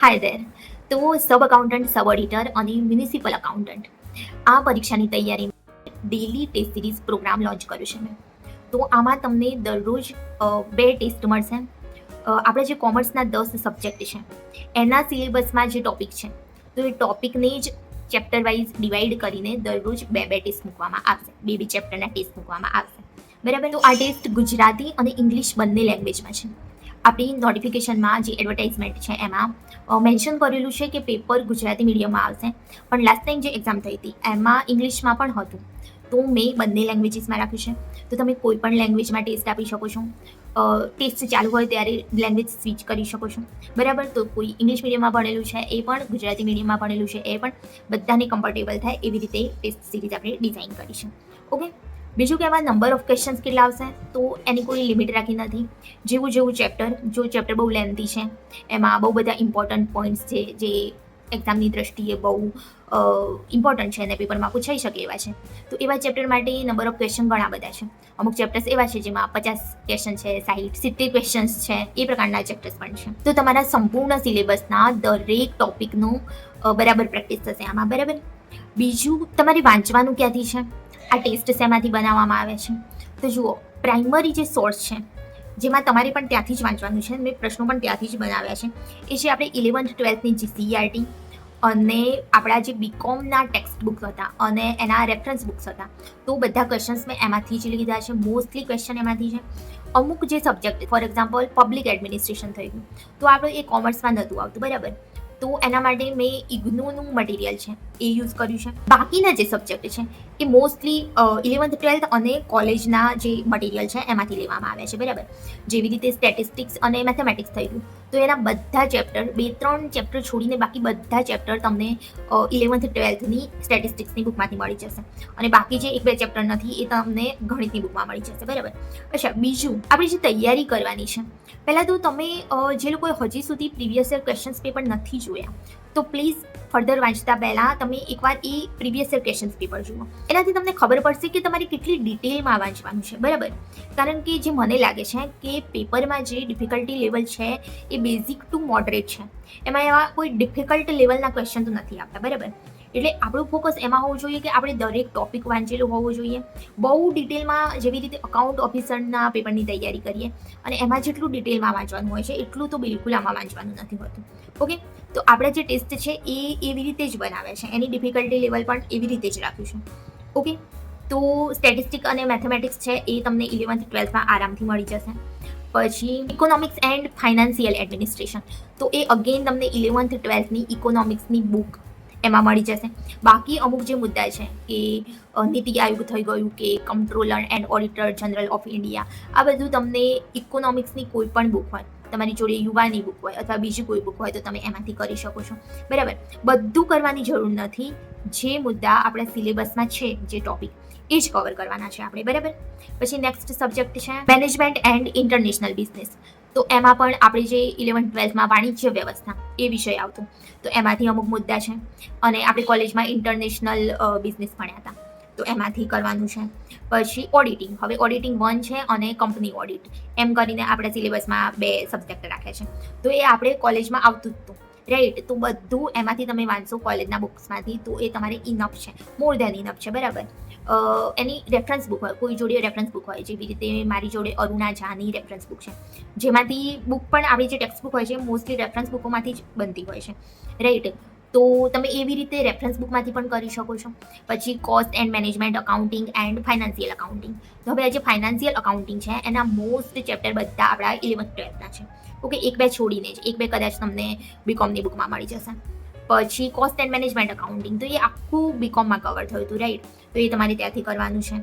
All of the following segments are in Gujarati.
હાય ધેર. તો સબ અકાઉન્ટન્ટ, સબ ઓડિટર અને મ્યુનિસિપલ અકાઉન્ટન્ટ આ પરીક્ષાની તૈયારી daily test series programme launch કર્યો છે મેં. તો આમાં તમને દરરોજ 2 ટેસ્ટ મળશે. આપણે જે કોમર્સના 10 સબ્જેક્ટ છે એના સિલેબસમાં જે ટોપિક છે તો એ ટોપિકને જ ચેપ્ટર વાઇઝ ડિવાઈડ કરીને દરરોજ 2 ટેસ્ટ મૂકવામાં આવશે. બે ચેપ્ટરના ટેસ્ટ મૂકવામાં આવશે. બરાબર. તો આ ટેસ્ટ ગુજરાતી અને ઇંગ્લિશ બંને લેંગ્વેજમાં છે. આપણી નોટિફિકેશનમાં જે એડવર્ટાઇઝમેન્ટ છે એમાં મેન્શન કરેલું છે કે પેપર ગુજરાતી મીડિયમમાં આવશે, પણ લાસ્ટ ટાઈમ જે એક્ઝામ થઈ હતી એમાં ઇંગ્લિશમાં પણ હતું. તો મેં બંને લેંગ્વેજીસમાં રાખ્યું છે. તો તમે કોઈ પણ લેંગ્વેજમાં ટેસ્ટ આપી શકો છો. ટેસ્ટ ચાલુ હોય ત્યારે લેંગ્વેજ સ્વિચ કરી શકો છો. બરાબર. તો કોઈ ઇંગ્લિશ મીડિયમમાં ભણેલું છે એ પણ, ગુજરાતી મીડિયમમાં ભણેલું છે એ પણ, બધાને કમ્ફર્ટેબલ થાય એવી રીતે ટેસ્ટ સિરીઝ આપણે ડિઝાઇન કરી છે. ઓકે. બીજું કે એમાં નંબર ઓફ ક્વેશ્ચન્સ કેટલા આવશે તો એની કોઈ લિમિટ રાખી નથી. જેવું ચેપ્ટર, જો ચેપ્ટર બહુ લેન્થી છે એમાં બહુ બધા ઇમ્પોર્ટન્ટ પોઈન્ટ્સ છે જે એક્ઝામની દ્રષ્ટિએ બહુ ઇમ્પોર્ટન્ટ છે અને પેપરમાં પૂછાઈ શકે એવા છે, તો એવા ચેપ્ટર માટે નંબર ઓફ ક્વેશ્ચન ઘણા બધા છે. અમુક ચેપ્ટર્સ એવા છે જેમાં 50 ક્વેશ્ચન છે, 60, 70 ક્વેશ્ચન્સ છે, એ પ્રકારના ચેપ્ટર્સ પણ છે. તો તમારા સંપૂર્ણ સિલેબસના દરેક ટોપિકનું બરાબર પ્રેક્ટિસ થશે આમાં. બરાબર. બીજું, તમારે વાંચવાનું ક્યાંથી છે, આ ટેસ્ટ શેમાંથી બનાવવામાં આવે છે તો જુઓ, પ્રાઇમરી જે સોર્સ છે જેમાં તમારે પણ ત્યાંથી જ વાંચવાનું છે, મેં પ્રશ્નો પણ ત્યાંથી જ બનાવ્યા છે, એ છે આપણે 11th 12thની જે CERT અને આપણા જે બીકોમના ટેક્સ્ટ બુક હતા અને એના રેફરન્સ બુક્સ હતા. તો બધા ક્વેશ્ચન્સ મેં એમાંથી જ લીધા છે. મોસ્ટલી ક્વેશ્ચન એમાંથી છે. અમુક જે subject, for example public administration થઈ ગયું તો આપણે એ કોમર્સમાં નહોતું આવતું. બરાબર. તો એના માટે મેં ઇગ્નોનું મટીરિયલ છે એ યુઝ કર્યું છે. બાકીના જે સબ્જેક્ટ છે એ મોસ્ટલી 11th 12th અને કોલેજના જે મટીરિયલ છે એમાંથી લેવામાં આવ્યા છે. બરાબર. જેવી રીતે સ્ટેટિસ્ટિક્સ અને મેથેમેટિક્સ થઈ ગયું તો એના બધા ચેપ્ટર, 2-3 ચેપ્ટર છોડીને બાકી બધા ચેપ્ટર તમને 11th 12thની સ્ટેટિસ્ટિક્સની બુકમાંથી મળી જશે, અને બાકી જે 1-2 ચેપ્ટર નથી એ તમને ગણિતની બુકમાં મળી જશે. બરાબર. અચ્છા, બીજું આપણે જે તૈયારી કરવાની છે, પહેલાં તો તમે જે લોકોએ હજી સુધી પ્રીવિયસ યર ક્વેશ્ચન્સ પેપર નથી જોયા તો પ્લીઝ ફર્ધર વાંચતા પહેલાં તમે એકવાર એ પ્રીવિયસ યર ક્વેશ્ચન્સ પેપર જુઓ. એનાથી તમને ખબર પડશે કે તમારે કેટલી ડિટેલમાં વાંચવાનું છે. બરાબર. કારણ કે જે મને લાગે છે કે પેપરમાં જે ડિફિકલ્ટી લેવલ છે એ બેઝિક ટુ મોડરેટ છે. એમાં એવા કોઈ ડિફિકલ્ટ લેવલના ક્વેશ્ચન તો નથી આવતા. બરાબર. એટલે આપણું ફોકસ એમાં હોવું જોઈએ કે આપણે દરેક ટોપિક વાંચેલું હોવું જોઈએ. બહુ ડિટેલમાં જેવી રીતે અકાઉન્ટ ઓફિસરના પેપરની તૈયારી કરીએ અને એમાં જેટલું ડિટેલમાં વાંચવાનું હોય છે એટલું તો બિલકુલ આમાં વાંચવાનું નથી હોતું. ઓકે. તો આપણે જે ટેસ્ટ છે એ એવી રીતે જ બનાવે છે, એની ડિફિકલ્ટી લેવલ પણ એવી રીતે જ રાખ્યું છે. ઓકે. તો સ્ટેટિસ્ટિક અને મેથેમેટિક્સ છે એ તમને 11th 12thમાં આરામથી મળી જશે. પછી ઇકોનોમિક્સ એન્ડ ફાઇનાન્શિયલ એડમિનિસ્ટ્રેશન, તો એ અગેન તમને 11th 12thની ઇકોનોમિક્સની બુક એમાં મળી જશે. બાકી અમુક જે મુદ્દા છે કે નીતિ આયોગ થઈ ગયું કે comptroller and auditor general of India, આ બધું તમને ઇકોનોમિક્સની કોઈ પણ બુક હોય, તમારી જોડે યુવાની બુક હોય અથવા બીજી કોઈ બુક હોય તો તમે એમાંથી કરી શકો છો. બરાબર. બધું કરવાની જરૂર નથી. જે મુદ્દા આપણા સિલેબસમાં છે, જે ટોપિક, એ જ કવર કરવાના છે આપણે. બરાબર. પછી નેક્સ્ટ સબ્જેક્ટ છે મેનેજમેન્ટ એન્ડ ઇન્ટરનેશનલ બિઝનેસ. તો એમાં પણ આપણે જે 11th 12thમાં વાણિજ્ય વ્યવસ્થા એ વિષય આવતો, તો એમાંથી અમુક મુદ્દા છે. અને આપણે કોલેજમાં ઇન્ટરનેશનલ બિઝનેસ ભણ્યા હતા તો એમાંથી કરવાનું છે. પછી ઓડિટિંગ, હવે ઓડિટિંગ 1 છે અને કંપની ઓડિટ, એમ કરીને આપણા સિલેબસમાં 2 સબ્જેક્ટ રાખ્યા છે. તો એ આપણે કોલેજમાં આવતું જ હતું. રાઈટ. તો બધું એમાંથી તમે વાંચશો કોલેજના બુક્સમાંથી તો એ તમારે ઇનફ છે, મોર ધેન ઇનફ છે. બરાબર. એની રેફરન્સ બુક હોય, કોઈ જોડે રેફરન્સ બુક હોય, જેવી રીતે મારી જોડે અરુણા ઝાની રેફરન્સ બુક છે, જેમાંથી બુક પણ આપણી જે ટેક્સ્ટ બુક હોય છે મોસ્ટલી રેફરન્સ બુકોમાંથી જ બનતી હોય છે. રાઈટ. તો તમે એવી રીતે રેફરન્સ બુકમાંથી પણ કરી શકો છો. પછી cost and management accounting and financial accounting, તો હવે આ જે ફાઇનાન્શિયલ અકાઉન્ટિંગ છે એના મોસ્ટ ચેપ્ટર બધા આપણા 11th 12thના છે. ઓકે. 1-2 છોડીને જ, 1-2 કદાચ તમને બીકોમની બુકમાં મળી જશે. પછી કોસ્ટ એન્ડ મેનેજમેન્ટ અકાઉન્ટિંગ, તો એ આખું બીકોમમાં કવર થયું હતું. રાઈટ. તો એ તમારે ત્યાંથી કરવાનું છે.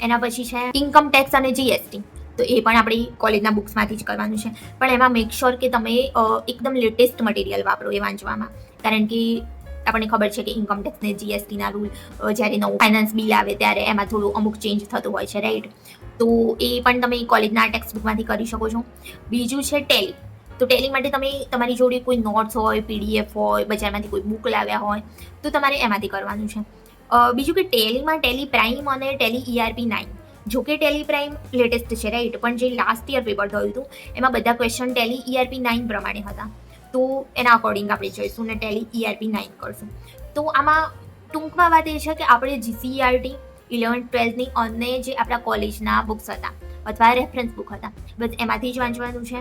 એના પછી છે ઇન્કમ ટેક્સ અને GST, તો એ પણ આપણી કોલેજના બુક્સમાંથી જ કરવાનું છે. પણ એમાં મેક શ્યોર કે તમે એકદમ લેટેસ્ટ મટીરિયલ વાપરો એ વાંચવામાં, કારણ કે આપણને ખબર છે કે ઇન્કમ ટેક્સ ને GSTના રૂલ જ્યારે નવું ફાઇનાન્સ બિલ આવે ત્યારે એમાં થોડું અમુક ચેન્જ થતો હોય છે. રાઈટ. તો એ પણ તમે કોલેજના ટેક્સ્ટ બુકમાંથી કરી શકો છો. બીજું છે ટેલી. તો ટેલી માટે તમે તમારી જોડે કોઈ નોટ્સ હોય, PDF હોય, બજારમાંથી કોઈ બુક લાવ્યા હોય તો તમારે એમાંથી કરવાનું છે. બીજું કે ટેલીમાં ટેલી પ્રાઇમ અને ટેલી ERP9, જો કે ટેલી પ્રાઇમ લેટેસ્ટ છે. રાઈટ. પણ જે લાસ્ટ યર પેપર થયું હતું એમાં બધા ક્વેશ્ચન ટેલી ERP9 પ્રમાણે હતા. તો એના અકોર્ડિંગ આપણે જઈશું ને ટેલી ERP 9 કરશું. તો આમાં ટૂંકમાં વાત એ છે કે આપણે GCERT 11th-12thની અને જે આપણા કોલેજના બુક્સ હતા અથવા રેફરન્સ બુક હતા બસ એમાંથી જ વાંચવાનું છે.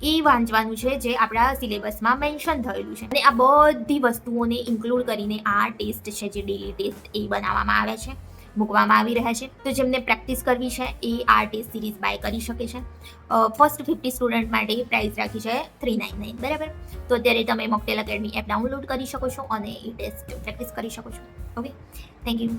એ વાંચવાનું છે જે આપણા સિલેબસમાં મેન્શન થયેલું છે. અને આ બધી વસ્તુઓને ઇન્ક્લુડ કરીને આ ટેસ્ટ છે જે ડેલી ટેસ્ટ એ બનાવવામાં આવ્યા છે, મૂકવામાં આવી રહ્યા છે. તો જેમને પ્રેક્ટિસ કરવી છે એ આ ટેસ્ટ સિરીઝ બાય કરી શકે છે. ફર્સ્ટ 50 સ્ટુડન્ટ માટે પ્રાઇસ રાખી છે 399, બરાબર. તો અત્યારે તમે મોકટેલ એકેડમી એપ ડાઉનલોડ કરી શકો છો અને એ ટેસ્ટ પ્રેક્ટિસ કરી શકો છો. Okay, thank you.